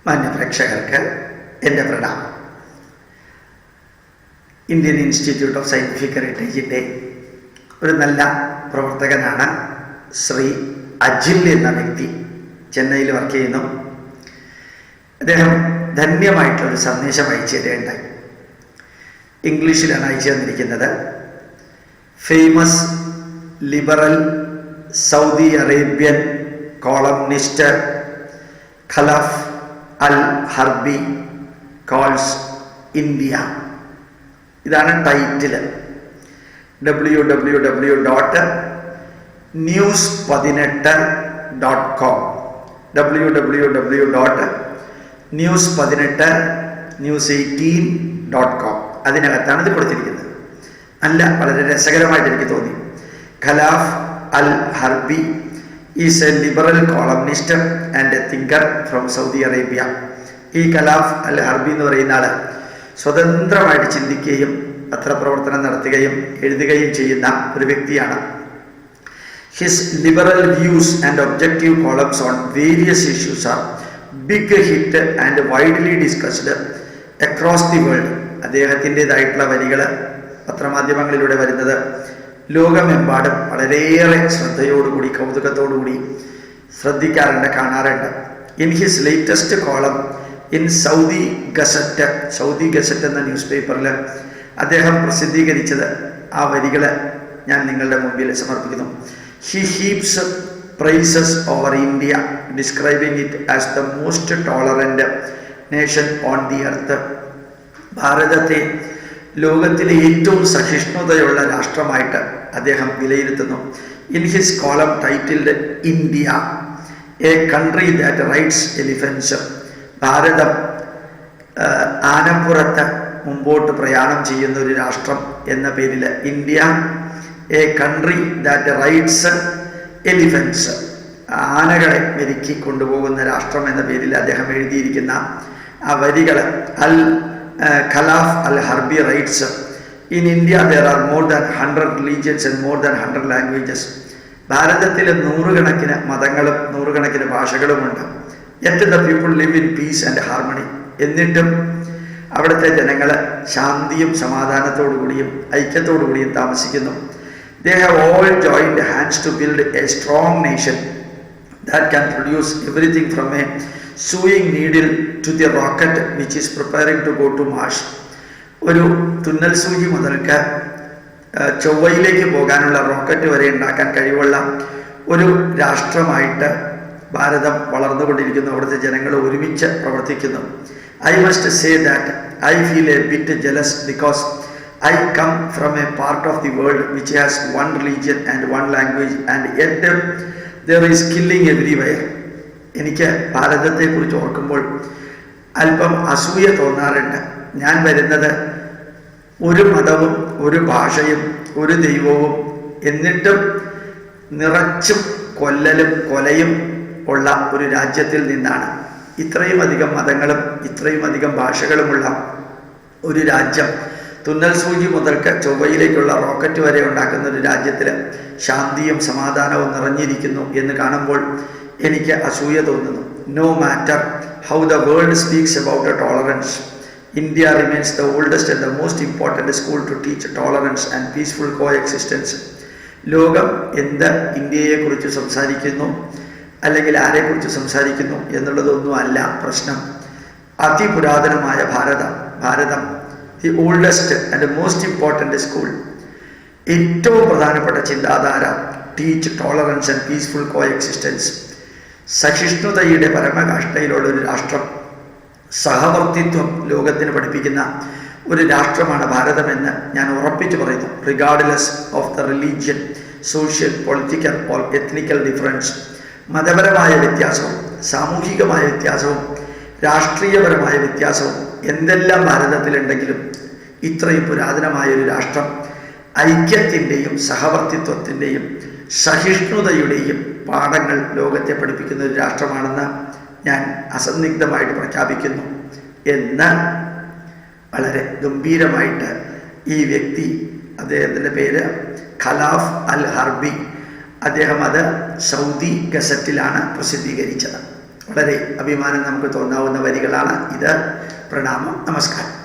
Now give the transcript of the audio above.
മാന്യപ്രേക്ഷകർക്ക് എൻ്റെ പ്രണാമം. Indian institute of scientific ഹെറിറ്റേജിൻ്റെ ഒരു നല്ല പ്രവർത്തകനാണ് ശ്രീ അജിൽ എന്ന വ്യക്തി. ചെന്നൈയിൽ വർക്ക് ചെയ്യുന്നു. അദ്ദേഹം ധന്യമായിട്ടൊരു സന്ദേശം അയച്ചു തരികയുണ്ടായി. ഇംഗ്ലീഷിലാണ് അയച്ചു തന്നിരിക്കുന്നത്. Famous liberal Saudi Arabian columnist Khalaf Al Harbi calls India. ഇതാണ് ടൈറ്റിൽ. www.news18.com www.news18.com അതിനകത്താണ് ഇത് കൊടുത്തിരിക്കുന്നത്. വളരെ രസകരമായിട്ട് എനിക്ക് തോന്നി. Khalaf Al Harbi is a liberal columnist and a thinker from Saudi Arabia. ഈ ഖലാഫ് അൽ ഹർബി എന്ന് പറയുന്ന ആൾ സ്വതന്ത്രമായിട്ട് ചിന്തിക്കുകയും പത്രപ്രവർത്തനം നടത്തുകയും എഴുതുകയും ചെയ്യുന്ന ഒരു വ്യക്തിയാണ്. His liberal views and objective columns on various issues are big hit and widely discussed across the world. അദ്ദേഹത്തിൻ്റെതായിട്ടുള്ള വരികൾ പത്രമാധ്യമങ്ങളിലൂടെ വരുന്നത് ലോകമെമ്പാടും വളരെയേറെ ശ്രദ്ധയോടുകൂടി കൗതുകത്തോടുകൂടി ശ്രദ്ധിക്കാറുണ്ട്, കാണാറുണ്ട്. In his latest column in Saudi Gazette എന്ന ന്യൂസ് പേപ്പറിൽ അദ്ദേഹം പ്രസിദ്ധീകരിച്ചത് ആ വരികൾ ഞാൻ നിങ്ങളുടെ മുമ്പിൽ സമർപ്പിക്കുന്നു. He heaps praises over India, describing it as the most tolerant nation on the earth. ഭാരതത്തെ ലോകത്തിലെ ഏറ്റവും സഹിഷ്ണുതയുള്ള രാഷ്ട്രമായിട്ട് അദ്ദേഹം വിലയിരുത്തുന്നു. In his column titled India a country that rides elephants. ഭാരതം ആനപ്പുറത്ത് മുമ്പോട്ട് പ്രയാണം ചെയ്യുന്ന ഒരു രാഷ്ട്രം എന്ന പേരിൽ India a country that rides elephants, ആനകളെ മെരുക്കി കൊണ്ടുപോകുന്ന രാഷ്ട്രം എന്ന പേരിൽ അദ്ദേഹം എഴുതിയിരിക്കുന്ന ആ വരികൾ Khalaf Al ഹർബി rights. In India there are more than 100 religions and more than 100 languages. ഭാരതത്തിൽ നൂറുകണക്കിന് മതങ്ങളും നൂറുകണക്കിന് ഭാഷകളുമുണ്ട്. Yet the people live in peace and harmony. എന്നിട്ടും അവിടുത്തെ ജനങ്ങൾ ശാന്തിയും സമാധാനത്തോടുകൂടിയും ഐക്യത്തോടുകൂടിയും താമസിക്കുന്നു. They have all joined hands to build a strong nation that can produce everything from a sewing needle to the rocket which is preparing to go to Mars. ഒരു തുന്നൽ സൂചി മുതൽക്ക് ചൊവ്വയിലേക്ക് പോകാനുള്ള റോക്കറ്റ് വരെ ഉണ്ടാക്കാൻ കഴിവുള്ള ഒരു രാഷ്ട്രമായിട്ട് ഭാരതം വളർന്നുകൊണ്ടിരിക്കുന്നു. അവിടുത്തെ ജനങ്ങൾ ഒരുമിച്ച് പ്രവർത്തിക്കുന്നു. I must say that I feel a bit jealous because I come from a part of the world which has one religion and one language and yet there is killing everywhere. എനിക്ക് ഭാരതത്തെക്കുറിച്ച് ഓർക്കുമ്പോൾ അല്പം അസൂയ തോന്നാറുണ്ട്. ഞാൻ വരുന്നത് ഒരു മതവും ഒരു ഭാഷയും ഒരു ദൈവവും എന്നിട്ടും നിറച്ചും കൊല്ലലും കൊലയും ഉള്ള ഒരു രാജ്യത്തിൽ നിന്നാണ്. ഇത്രയും അധികം മതങ്ങളും ഇത്രയും അധികം ഭാഷകളുമുള്ള ഒരു രാജ്യം, തുന്നൽ സൂചി മുതൽക്ക് ചൊവ്വയിലേക്കുള്ള റോക്കറ്റ് വരെ ഉണ്ടാക്കുന്ന ഒരു രാജ്യത്തിൽ ശാന്തിയും സമാധാനവും നിറഞ്ഞിരിക്കുന്നു എന്ന് കാണുമ്പോൾ എനിക്ക് അസൂയ തോന്നുന്നു. No matter how the world speaks about tolerance, India remains the oldest and the most important school to teach tolerance and peaceful coexistence. ലോകം എന്ത് ഇന്ത്യയെക്കുറിച്ച് സംസാരിക്കുന്നു അല്ലെങ്കിൽ ആരെക്കുറിച്ച് സംസാരിക്കുന്നു എന്നുള്ളതൊന്നും അല്ല പ്രശ്നം. അതിപുരാതനമായ ഭാരതം the oldest and most important school, ഏറ്റവും പ്രധാനപ്പെട്ട ചിന്താധാര teach tolerance and peaceful coexistence. സഹിഷ്ണുതയുടെ പരമകാഷ്ഠയിലുള്ള ഒരു രാഷ്ട്രം, സഹവർത്തിത്വം ലോകത്തിന് പഠിപ്പിക്കുന്ന ഒരു രാഷ്ട്രമാണ് ഭാരതമെന്ന് ഞാൻ ഉറപ്പിച്ചു പറയുന്നു. Regardless of the religion, social, political or ethnical difference. മതപരമായ വ്യത്യാസവും സാമൂഹികമായ വ്യത്യാസവും രാഷ്ട്രീയപരമായ വ്യത്യാസവും എന്തെല്ലാം ഭാരതത്തിലുണ്ടെങ്കിലും ഇത്രയും പുരാതനമായ ഒരു രാഷ്ട്രം ഐക്യത്തിൻ്റെയും സഹവർത്തിത്വത്തിൻ്റെയും സഹിഷ്ണുതയുടെയും പാഠങ്ങൾ ലോകത്തെ പഠിപ്പിക്കുന്ന ഒരു രാഷ്ട്രമാണെന്ന് ഞാൻ അസന്നിഗ്ധമായിട്ട് പ്രഖ്യാപിക്കുന്നു എന്ന് വളരെ ഗംഭീരമായിട്ട് ഈ വ്യക്തി, അദ്ദേഹത്തിൻ്റെ പേര് ഖലാഫ് അൽ ഹർബി, അദ്ദേഹം അത് സൗദി ഗസറ്റിലാണ് പ്രസിദ്ധീകരിച്ചത്. വളരെ അഭിമാനം നമുക്ക് തോന്നാവുന്ന വരികളാണ് ഇത്. പ്രണാമം, നമസ്കാരം.